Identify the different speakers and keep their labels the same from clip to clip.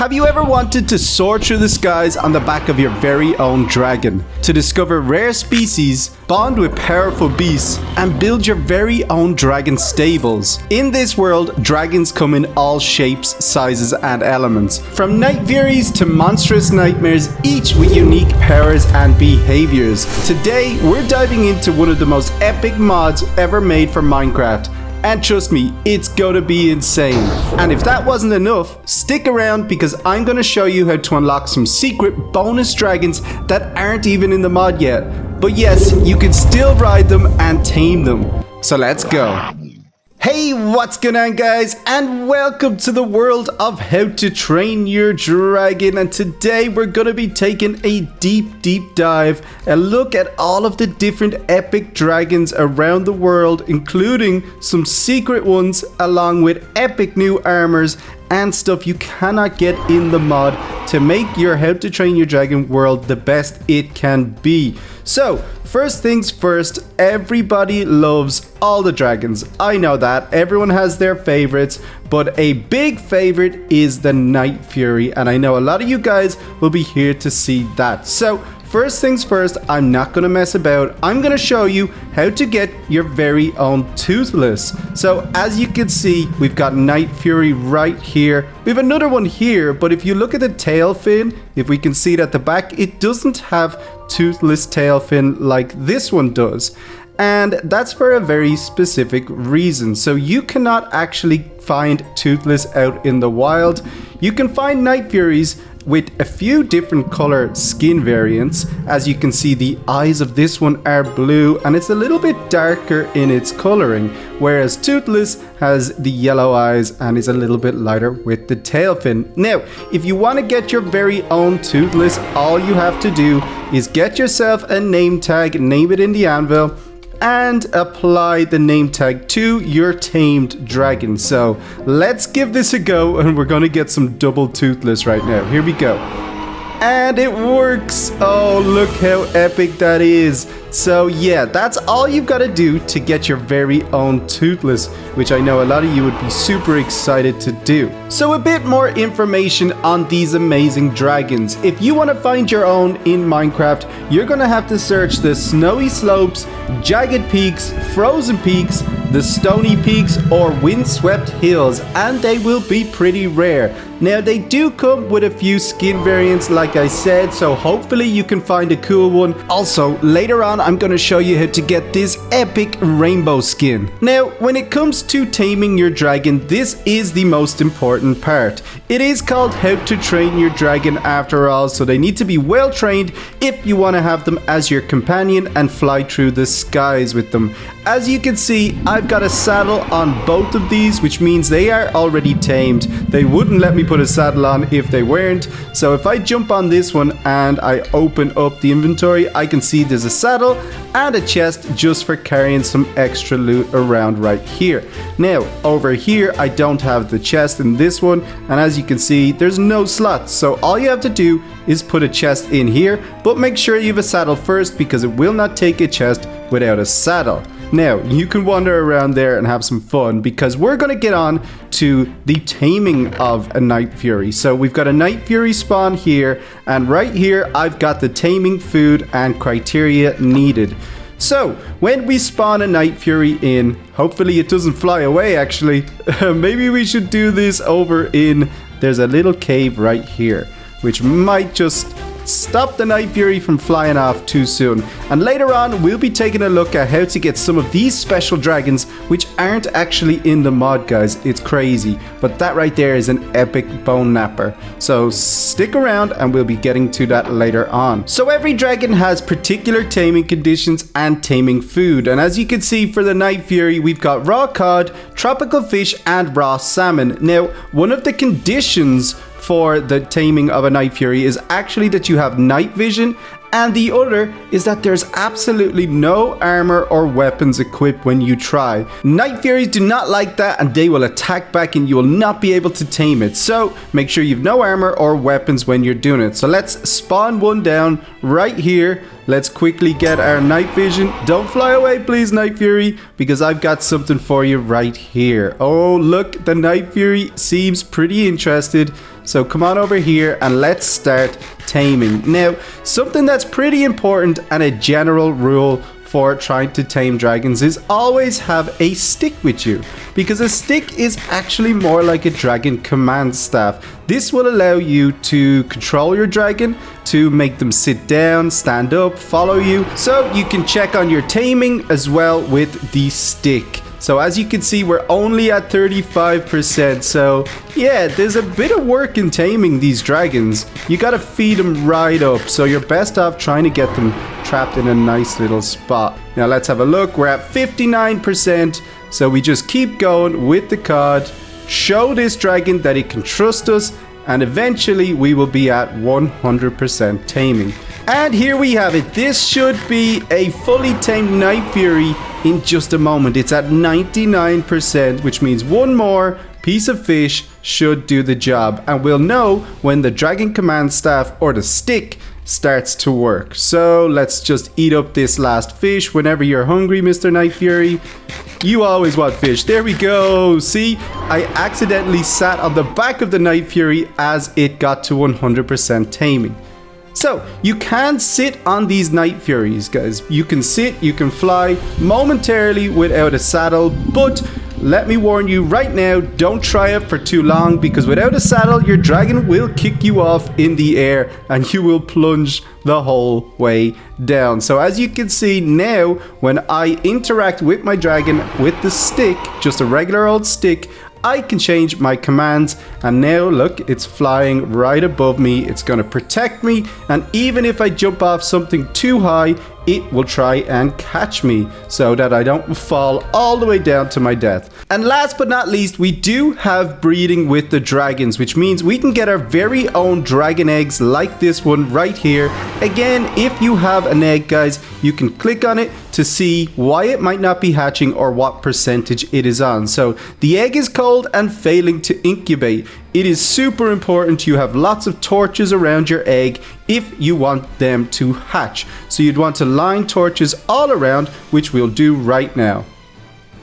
Speaker 1: Have you ever wanted to soar through the skies on the back of your very own dragon? To discover rare species, bond with powerful beasts, and build your very own dragon stables? In this world, dragons come in all shapes, sizes, and elements. From night furies to monstrous nightmares, each with unique powers and behaviors. Today, we're diving into one of the most epic mods ever made for Minecraft. And trust me, it's gonna be insane. And if that wasn't enough, stick around because I'm gonna show you how to unlock some secret bonus dragons that aren't even in the mod yet. But yes, you can still ride them and tame them. So let's go. Hey, what's going on, guys, and welcome to the world of how to train your dragon. And today we're going to be taking a deep dive and look at all of the different epic dragons around the world, including some secret ones along with epic new armors and stuff you cannot get in the mod to make your How to Train Your Dragon world the best it can be. So first things first, everybody loves all the dragons. I know that everyone has their favorites, but a big favorite is the Night Fury, and I know a lot of you guys will be here to see that. So first things first, I'm not going to mess about. I'm going to show you how to get your very own Toothless. So as you can see, we've got Night Fury right here. We have another one here, but if you look at the tail fin, if we can see it at the back, it doesn't have toothless tail fin like this one does. And that's for a very specific reason. So you cannot actually find Toothless out in the wild. You can find Night Furies with a few different color skin variants. As you can see, the eyes of this one are blue and it's a little bit darker in its coloring, whereas Toothless has the yellow eyes and is a little bit lighter with the tail fin. Now, if you want to get your very own Toothless, all you have to do is get yourself a name tag, name it in the anvil, and apply the name tag to your tamed dragon. So let's give this a go, and we're gonna get some double Toothless right now. Here we go. And it works. Oh, look how epic that is. So yeah, that's all you've got to do to get your very own Toothless, which I know a lot of you would be super excited to do. So a bit more information on these amazing dragons. If you want to find your own in Minecraft, you're going to have to search the snowy slopes, jagged peaks, frozen peaks, the stony peaks, or windswept hills, and they will be pretty rare. Now, they do come with a few skin variants, like I said, so hopefully you can find a cool one. Also, later on, I'm going to show you how to get this epic rainbow skin. Now, when it comes to taming your dragon, this is the most important part. It is called How to Train Your Dragon after all, so they need to be well trained if you want to have them as your companion and fly through the skies with them. As you can see, I've got a saddle on both of these, which means they are already tamed. They wouldn't let me put a saddle on if they weren't. So if I jump on this one and I open up the inventory, I can see there's a saddle and a chest just for carrying some extra loot around right here. Now, over here, I don't have the chest in this one, and as you can see, there's no slots. So all you have to do is put a chest in here, but make sure you have a saddle first because it will not take a chest without a saddle. Now, you can wander around there and have some fun because we're going to get on to the taming of a Night Fury. So we've got a Night Fury spawn here, and right here I've got the taming food and criteria needed. So when we spawn a Night Fury in, hopefully it doesn't fly away actually. Maybe we should do this over in, there's a little cave right here, which might just stop the Night Fury from flying off too soon. And later on, we'll be taking a look at how to get some of these special dragons which aren't actually in the mod, guys. It's crazy, but that right there is an epic bone napper. So stick around and we'll be getting to that later on. So every dragon has particular taming conditions and taming food, and as you can see for the Night Fury, we've got raw cod, tropical fish, and raw salmon. Now, one of the conditions for the taming of a Night Fury is actually that you have night vision, and the other is that there's absolutely no armor or weapons equipped when you try. Night Furies do not like that, and they will attack back and you will not be able to tame it. So make sure you've no armor or weapons when you're doing it. So let's spawn one down right here. Let's quickly get our night vision. Don't fly away, please, Night Fury, because I've got something for you right here. Oh, look, the Night Fury seems pretty interested. So come on over here and let's start taming. Now, something that's pretty important and a general rule for trying to tame dragons is always have a stick with you, because a stick is actually more like a dragon command staff. This will allow you to control your dragon, to make them sit down, stand up, follow you, so you can check on your taming as well with the stick. So as you can see, we're only at 35%. So yeah, there's a bit of work in taming these dragons. You gotta feed them right up. So you're best off trying to get them trapped in a nice little spot. Now let's have a look. We're at 59%. So we just keep going with the cod. Show this dragon that it can trust us. And eventually we will be at 100% taming. And here we have it. This should be a fully tamed Night Fury in just a moment. It's at 99%, which means one more piece of fish should do the job. And we'll know when the Dragon Command Staff or the stick starts to work. So let's just eat up this last fish whenever you're hungry, Mr. Night Fury. You always want fish. There we go. See, I accidentally sat on the back of the Night Fury as it got to 100% taming. So, you can sit on these Night Furies, guys. You can sit, you can fly momentarily without a saddle, but let me warn you right now, don't try it for too long, because without a saddle, your dragon will kick you off in the air and you will plunge the whole way down. So as you can see now, when I interact with my dragon with the stick, just a regular old stick, I can change my commands, and now look, it's flying right above me. It's going to protect me, and even if I jump off something too high, it will try and catch me so that I don't fall all the way down to my death. And last but not least, we do have breeding with the dragons, which means we can get our very own dragon eggs like this one right here. Again, if you have an egg, guys, you can click on it to see why it might not be hatching or what percentage it is on. So the egg is cold and failing to incubate. It is super important you have lots of torches around your egg if you want them to hatch. So you'd want to line torches all around, which we'll do right now.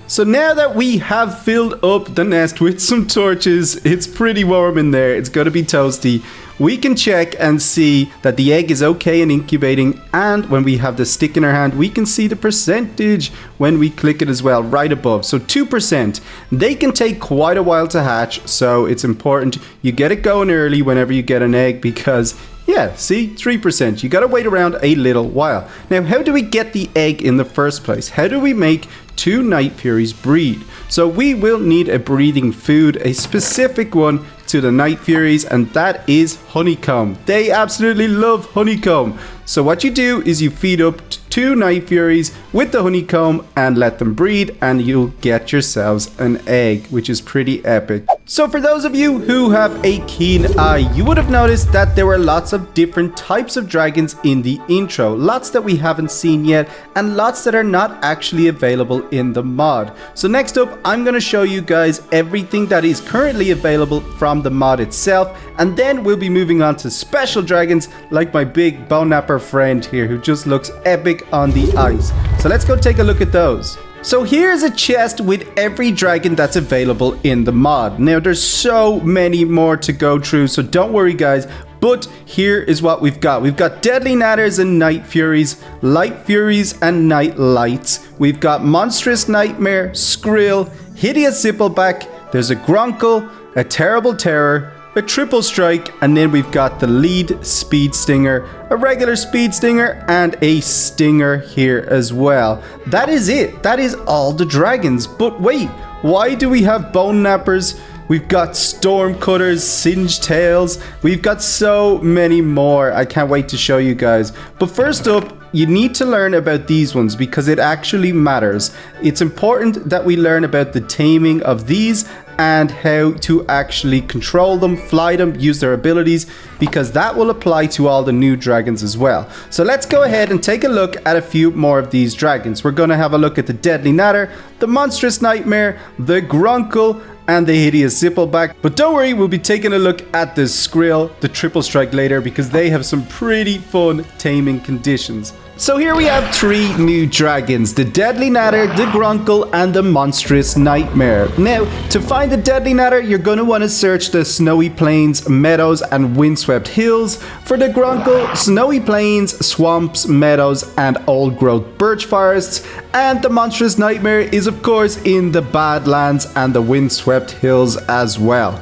Speaker 1: So now that we have filled up the nest with some torches, it's pretty warm in there, it's going to be toasty. We can check and see that the egg is okay in incubating, and when we have the stick in our hand, we can see the percentage when we click it as well, right above. So 2%. They can take quite a while to hatch, so it's important you get it going early whenever you get an egg, because yeah, see, 3%. You gotta wait around a little while. Now, how do we get the egg in the first place? How do we make 2 Night Furies breed? So we will need a breeding food, a specific one to the Night Furies, and that is honeycomb. They absolutely love honeycomb. So what you do is you feed up 2 Night Furies with the honeycomb and let them breed, and you'll get yourselves an egg, which is pretty epic. So for those of you who have a keen eye, you would have noticed that there were lots of different types of dragons in the intro. Lots that we haven't seen yet, and lots that are not actually available in the mod. So next up, I'm going to show you guys everything that is currently available from the mod itself, and then we'll be moving on to special dragons like my big bone napper friend here, who just looks epic on the ice. So let's go take a look at those. So here's a chest with every dragon that's available in the mod. Now there's so many more to go through, so don't worry guys, but here is what we've got. We've got Deadly Natters and Night Furies, Light Furies and Night Lights. We've got Monstrous Nightmare, Skrill, Hideous Zippleback, there's a Grunkle, a Terrible Terror, a Triple Strike, and then we've got the lead Speed Stinger, a regular Speed Stinger, and a Stinger here as well. That is it. That is all the dragons. But wait, why do we have Bone Nappers? We've got Storm Cutters, Singed Tails. We've got so many more. I can't wait to show you guys. But first up, you need to learn about these ones because it actually matters. It's important that we learn about the taming of these and how to actually control them, fly them, use their abilities, because that will apply to all the new dragons as well. So let's go ahead and take a look at a few more of these dragons. We're going to have a look at the Deadly Natter, the Monstrous Nightmare, the Grunkle, and the Hideous Zippleback. But don't worry, we'll be taking a look at the Skrill, the Triple Strike later, because they have some pretty fun taming conditions. So here we have 3 new dragons, the Deadly Natter, the Grunkle, and the Monstrous Nightmare. Now, to find the Deadly Natter, you're going to want to search the Snowy Plains, Meadows, and Windswept Hills. For the Grunkle, Snowy Plains, Swamps, Meadows, and Old Growth Birch Forests. And the Monstrous Nightmare is of course in the Badlands and the Windswept Hills as well.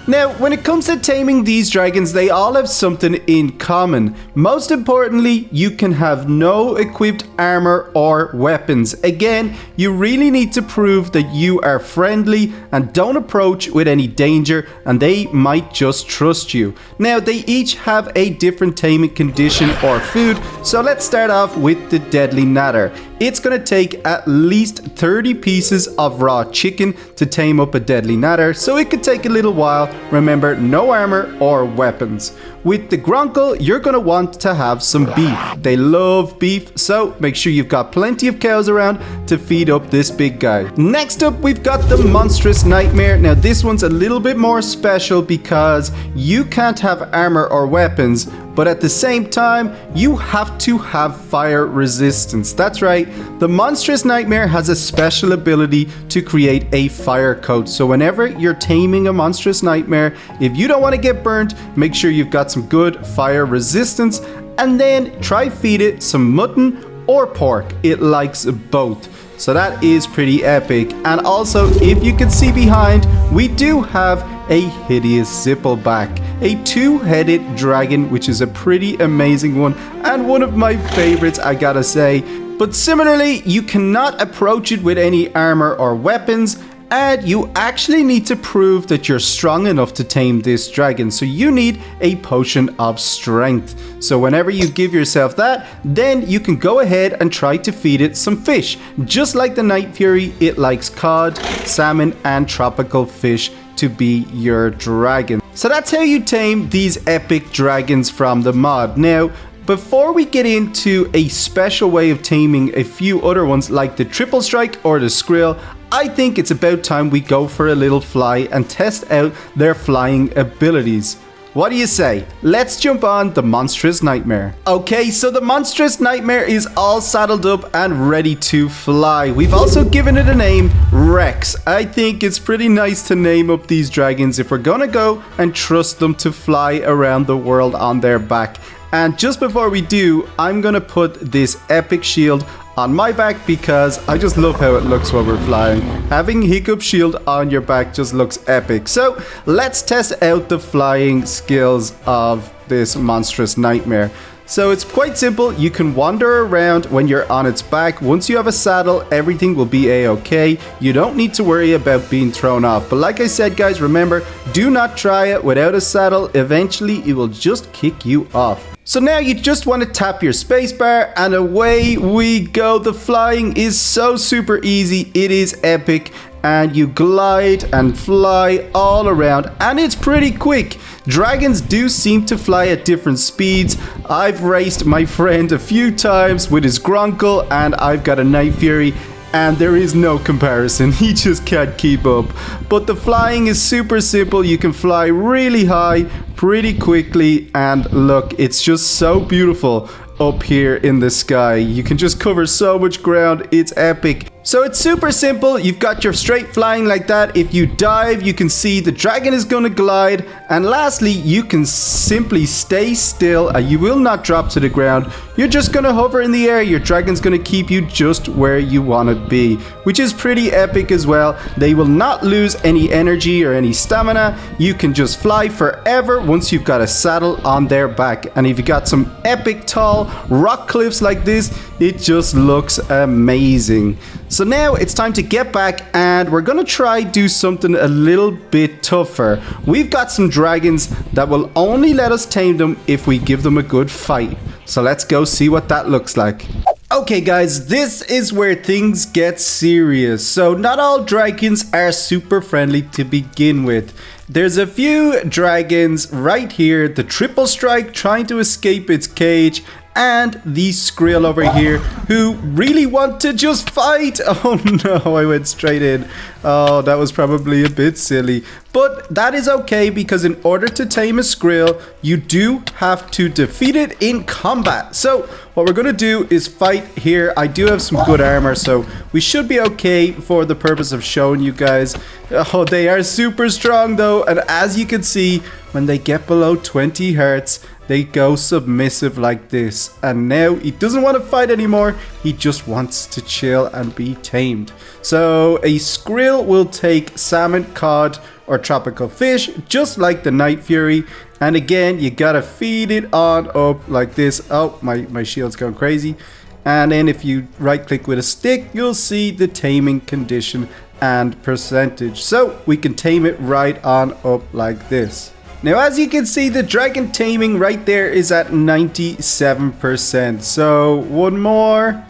Speaker 1: Now, when it comes to taming these dragons, they all have something in common. Most importantly, you can have no equipped armor or weapons. Again, you really need to prove that you are friendly and don't approach with any danger, and they might just trust you. Now, they each have a different taming condition or food, so let's start off with the Deadly Natter. It's going to take at least 30 pieces of raw chicken to tame up a Deadly Natter, so it could take a little while. Remember, no armor or weapons. With the Grunkle, you're going to want to have some beef. They love beef, so make sure you've got plenty of cows around to feed up this big guy. Next up, we've got the Monstrous Nightmare. Now, this one's a little bit more special because you can't have armor or weapons, but at the same time, you have to have fire resistance. That's right, the Monstrous Nightmare has a special ability to create a fire coat. So whenever you're taming a Monstrous Nightmare, if you don't want to get burnt, make sure you've got some good fire resistance, and then try feed it some mutton or pork. It likes both. So that is pretty epic. And also, if you can see behind, we do have a hideous Zippleback, a 2-headed dragon, which is a pretty amazing one and one of my favorites, I gotta say. But similarly, you cannot approach it with any armor or weapons, and you actually need to prove that you're strong enough to tame this dragon. So you need a potion of strength. So whenever you give yourself that, then you can go ahead and try to feed it some fish. Just like the Night Fury, it likes cod, salmon, and tropical fish to be your dragon. So that's how you tame these epic dragons from the mod. Now, before we get into a special way of taming a few other ones like the Triple Strike or the Skrill, I think it's about time we go for a little fly and test out their flying abilities. What do you say? Let's jump on the Monstrous Nightmare. Okay, so the Monstrous Nightmare is all saddled up and ready to fly. We've also given it a name, Rex. I think it's pretty nice to name up these dragons if we're gonna go and trust them to fly around the world on their back. And just before we do, I'm gonna put this epic shield on my back because I just love how it looks when we're flying. Having Hiccup Shield on your back just looks epic. So let's test out the flying skills of this Monstrous Nightmare. So it's quite simple. You can wander around when you're on its back. Once you have a saddle, everything will be a-okay. You don't need to worry about being thrown off. But like I said, guys, remember, do not try it without a saddle. Eventually, it will just kick you off. So now you just want to tap your spacebar and away we go. The flying is so super easy. It is epic. And you glide and fly all around, and it's pretty quick. Dragons do seem to fly at different speeds. I've raced my friend a few times with his Grunkle, and I've got a Night Fury, and there is no comparison. He just can't keep up. But the flying is super simple. You can fly really high pretty quickly, and look, it's just so beautiful up here in the sky. You can just cover so much ground. It's epic. So it's super simple. You've got your straight flying like that. If you dive, you can see the dragon is going to glide. And lastly, you can simply stay still and you will not drop to the ground. You're just going to hover in the air. Your dragon's going to keep you just where you want to be, which is pretty epic as well. They will not lose any energy or any stamina. You can just fly forever once you've got a saddle on their back. And if you got some epic tall rock cliffs like this, it just looks amazing. So now it's time to get back and we're gonna try do something a little bit tougher. We've got some dragons that will only let us tame them if we give them a good fight. So let's go see what that looks like. Okay guys, this is where things get serious. So not all dragons are super friendly to begin with. There's a few dragons right here, the Triple Strike trying to escape its cage, and the Skrill over here, who really want to just fight. Oh no, I went straight in. Oh, that was probably a bit silly. But that is okay, because in order to tame a Skrill, you do have to defeat it in combat. So what we're going to do is fight here. I do have some good armor, so we should be okay for the purpose of showing you guys. Oh, they are super strong though, and as you can see, when they get below 20 hearts, they go submissive like this. And now he doesn't want to fight anymore. He just wants to chill and be tamed. So a Skrill will take salmon, cod, or tropical fish, just like the Night Fury. And again, you gotta feed it on up like this. Oh, my shield's going crazy. And then if you right click with a stick, you'll see the taming condition and percentage. So we can tame it right on up like this. Now, as you can see, the dragon taming right there is at 97%. So one more.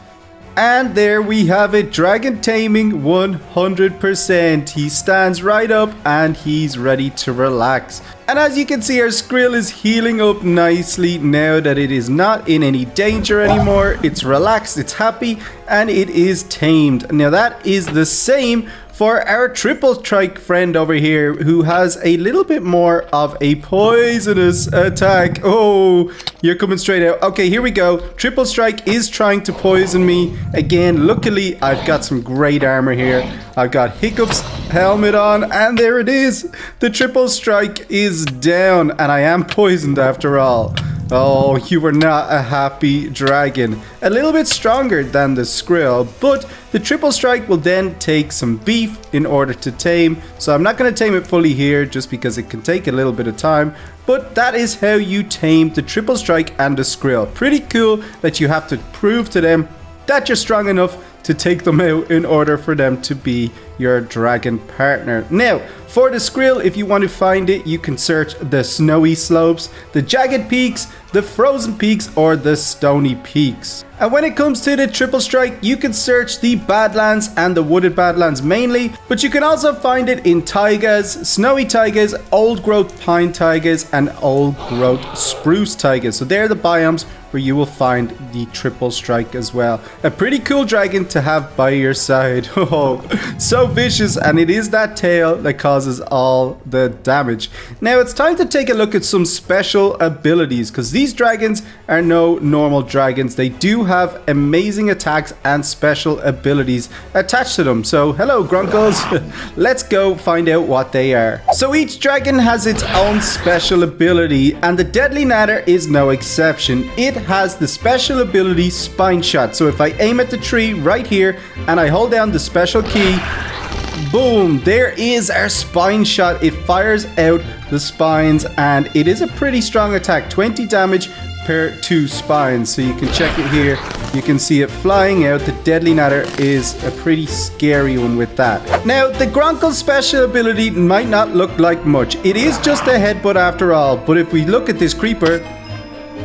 Speaker 1: And there we have it, dragon taming 100%. He stands right up and he's ready to relax. And as you can see, our Skrill is healing up nicely now that it is not in any danger anymore. It's relaxed, it's happy, and it is tamed. Now that is the same for our triple strike friend over here, who has a little bit more of a poisonous attack. Oh, you're coming straight out. Okay, here we go. Triple strike is trying to poison me again. Luckily, I've got some great armor here. I've got Hiccup's helmet on, and there it is. The triple strike is down, and I am poisoned after all. Oh, you were not a happy dragon. A little bit stronger than the Skrill, but the triple strike will then take some beef in order to tame. So I'm not going to tame it fully here just because it can take a little bit of time. But that is how you tame the triple strike and the Skrill. Pretty cool that you have to prove to them that you're strong enough to take them out in order for them to be your dragon partner. Now, for the Skrill, if you want to find it, you can search the snowy slopes, the jagged peaks, the frozen peaks, or the stony peaks. And when it comes to the triple strike, you can search the Badlands and the wooded Badlands mainly, but you can also find it in taigas, snowy taigas, old growth pine taigas, and old growth spruce taigas. So they're the biomes where you will find the triple strike as well. A pretty cool dragon to have by your side. Oh, so vicious, and it is that tail that causes all the damage. Now it's time to take a look at some special abilities, because these dragons are no normal dragons. They do have amazing attacks and special abilities attached to them. So hello Grunkles, let's go find out what they are. So each dragon has its own special ability, and the Deadly Natter is no exception. It has the special ability Spine Shot. So if I aim at the tree right here and I hold down the special key, boom, there is our Spine Shot. It fires out the spines, and it is a pretty strong attack, 20 damage per 2 spines. So you can check it here, you can see it flying out. The Deadly Natter is a pretty scary one with that. Now the Grunkle's special ability might not look like much. It is just a headbutt after all, but if we look at this creeper,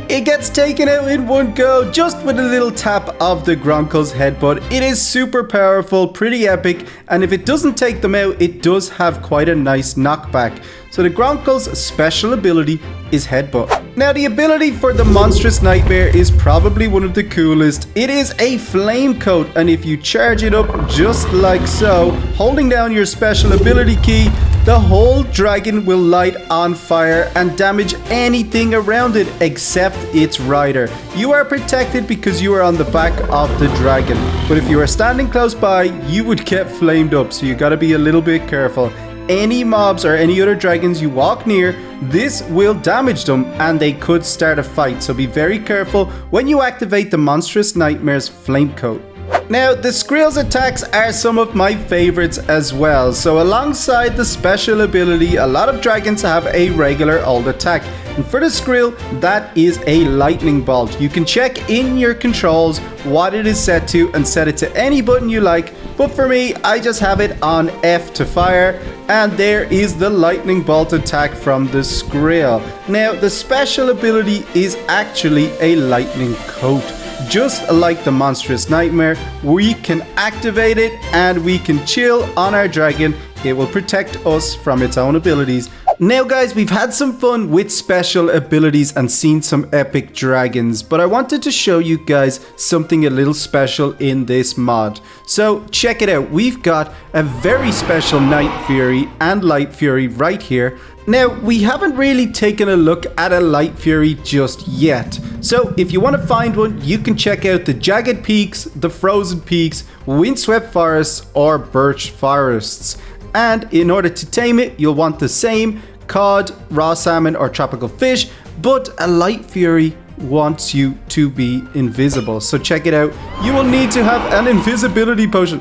Speaker 1: it gets taken out in one go just with a little tap of the Grunkle's headbutt. It is super powerful, pretty epic, and if it doesn't take them out, it does have quite a nice knockback. So the Grunkle's special ability is headbutt. Now the ability for the Monstrous Nightmare is probably one of the coolest. It is a flame coat, and if you charge it up just like so, holding down your special ability key, the whole dragon will light on fire and damage anything around it except its rider. You are protected because you are on the back of the dragon, but if you are standing close by, you would get flamed up, so you gotta be a little bit careful. Any mobs or any other dragons you walk near, this will damage them and they could start a fight, so be very careful when you activate the Monstrous Nightmare's flame coat. Now, the Skrill's attacks are some of my favorites as well. So alongside the special ability, a lot of dragons have a regular old attack. And for the Skrill, that is a lightning bolt. You can check in your controls what it is set to and set it to any button you like. But for me, I just have it on F to fire. And there is the lightning bolt attack from the Skrill. Now, the special ability is actually a lightning coat. Just like the Monstrous Nightmare, we can activate it and we can chill on our dragon. It will protect us from its own abilities, Now guys, we've had some fun with special abilities and seen some epic dragons, but I wanted to show you guys something a little special in this mod. So check it out, we've got a very special Night Fury and Light Fury right here. Now, we haven't really taken a look at a Light Fury just yet. So if you want to find one, you can check out the Jagged Peaks, the Frozen Peaks, Windswept Forests, or Birch Forests. And in order to tame it, you'll want the same cod, raw salmon, or tropical fish, but a Light Fury wants you to be invisible. So check it out. You will need to have an invisibility potion,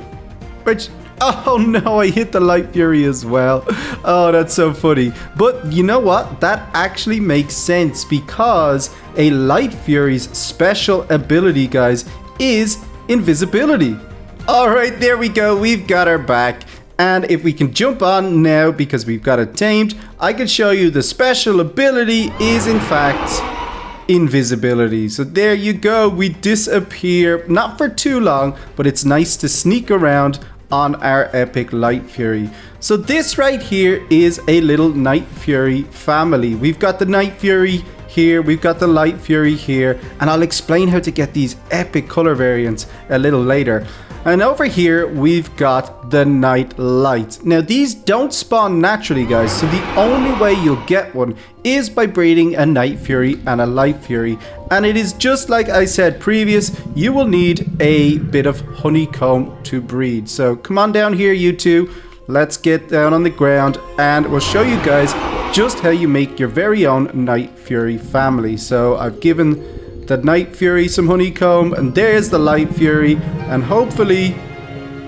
Speaker 1: which... oh no, I hit the Light Fury as well. Oh, that's so funny. But you know what? That actually makes sense because a Light Fury's special ability, guys, is invisibility. Alright, there we go. We've got her back. And if we can jump on now because we've got it tamed, I can show you the special ability is in fact invisibility. So there you go. We disappear, not for too long, but it's nice to sneak around on our epic Light Fury. So this right here is a little Night Fury family. We've got the Night Fury here, we've got the Light Fury here, and I'll explain how to get these epic color variants a little later. And over here we've got the Night Light. Now these don't spawn naturally, guys, so the only way you'll get one is by breeding a Night Fury and a Light Fury. And it is just like I said previous, you will need a bit of honeycomb to breed. So come on down here, you two. Let's get down on the ground and we'll show you guys just how you make your very own Night Fury family. So I've given the Night Fury some honeycomb, and there's the Light Fury, and hopefully,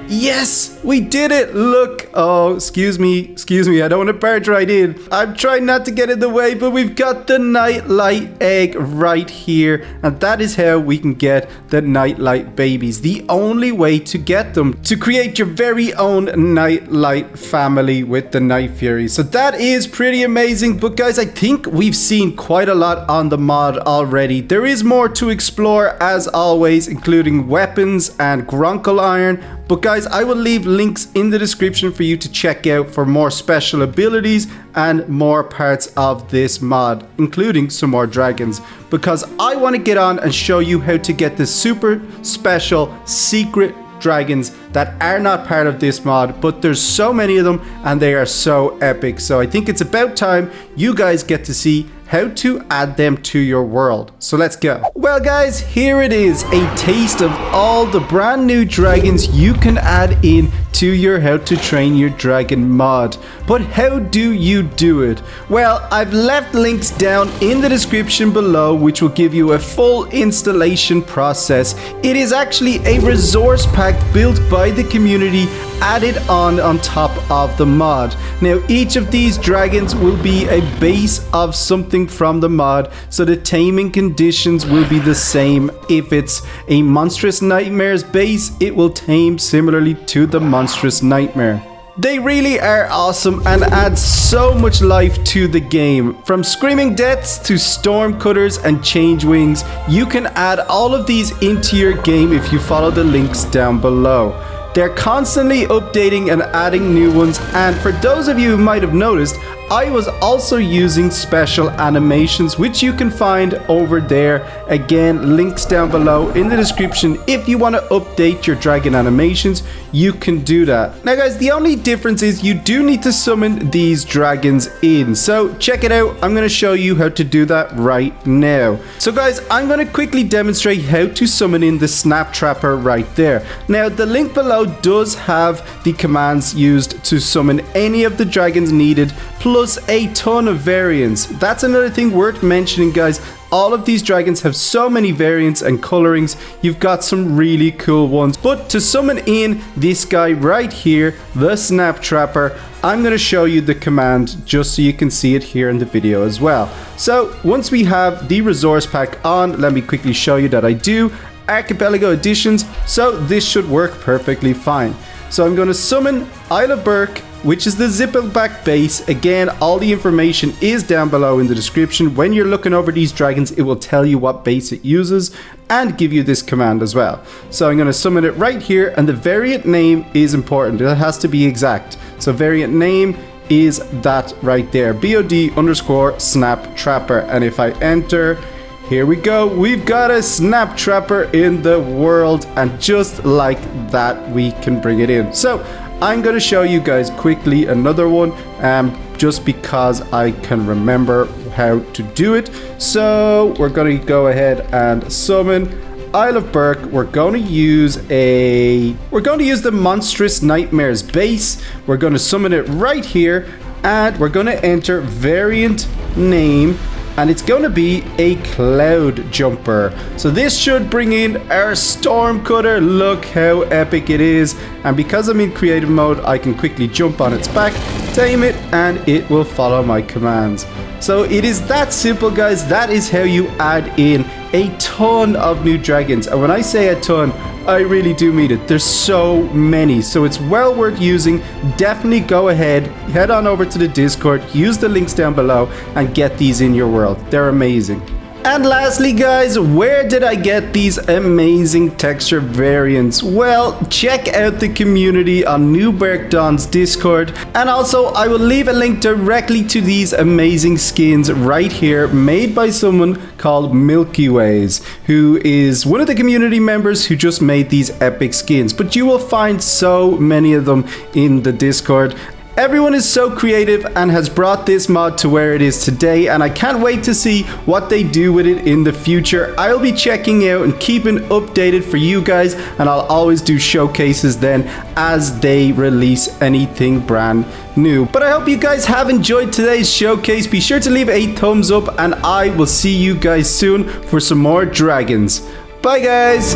Speaker 1: yes, we did it. Look, oh, excuse me, I don't want to barge right in. I'm trying not to get in the way, but we've got the Night Light egg right here, and that is how we can get the Night Light babies. The only way to get them, to create your very own Night Light family with the Night Fury. So that is pretty amazing. But guys, I think we've seen quite a lot on the mod already. There is more to explore as always, including weapons and Grunkle Iron. But guys, I will leave links in the description for you to check out for more special abilities and more parts of this mod, including some more dragons, because I want to get on and show you how to get the super special secret dragons that are not part of this mod, but there's so many of them and they are so epic. So I think it's about time you guys get to see how to add them to your world. So let's go. Well guys, here it is, a taste of all the brand new dragons you can add in to your How to Train Your Dragon mod. But how do you do it? Well, I've left links down in the description below which will give you a full installation process. It is actually a resource pack built by the community, added on top of the mod. Now each of these dragons will be a base of something from the mod, so the taming conditions will be the same. If it's a Monstrous Nightmare's base, it will tame similarly to the Monstrous Nightmare. They really are awesome and add so much life to the game. From Screaming Deaths to Storm Cutters and Change Wings, you can add all of these into your game if you follow the links down below. They're constantly updating and adding new ones, and for those of you who might have noticed, I was also using special animations, which you can find over there. Again, links down below in the description. If you want to update your dragon animations, you can do that. Now guys, the only difference is you do need to summon these dragons in. So check it out. I'm going to show you how to do that right now. So guys, I'm going to quickly demonstrate how to summon in the Snap Trapper right there. Now the link below does have the commands used to summon any of the dragons needed, plus a ton of variants. That's another thing worth mentioning, guys. All of these dragons have so many variants and colorings. You've got some really cool ones. But to summon in this guy right here, the Snap Trapper, I'm going to show you the command just so you can see it here in the video as well. So once we have the resource pack on, let me quickly show you that I do Archipelago Editions, so this should work perfectly fine. So I'm going to summon Isle of Berk, which is the Zippleback base. Again, all the information is down below in the description. When you're looking over these dragons, it will tell you what base it uses and give you this command as well. So I'm going to summon it right here, and the variant name is important. It has to be exact. So variant name is that right there, BOD_snap_trapper. And if I enter, here we go, we've got a snap trapper in the world, and just like that we can bring it in. So I'm going to show you guys quickly another one, just because I can remember how to do it. So we're going to go ahead and summon Isle of Berk. We're going to use the Monstrous Nightmares base. We're going to summon it right here, and we're going to enter variant name, and it's going to be a Cloud Jumper. So this should bring in our Storm Cutter. Look how epic it is. And because I'm in creative mode, I can quickly jump on its back, tame it, and it will follow my commands. So it is that simple, guys. That is how you add in a ton of new dragons. And when I say a ton, I really do mean it. There's so many, so it's well worth using. Definitely go ahead, head on over to the Discord, use the links down below, and get these in your world. They're amazing. And lastly, guys, where did I get these amazing texture variants? Well, check out the community on New Berk Dawn's Discord, and also I will leave a link directly to these amazing skins right here, made by someone called Milky Ways, who is one of the community members who just made these epic skins. But you will find so many of them in the Discord. Everyone is so creative and has brought this mod to where it is today, and I can't wait to see what they do with it in the future. I'll be checking out and keeping updated for you guys, and I'll always do showcases then as they release anything brand new. But I hope you guys have enjoyed today's showcase. Be sure to leave a thumbs up, and I will see you guys soon for some more dragons. Bye, guys.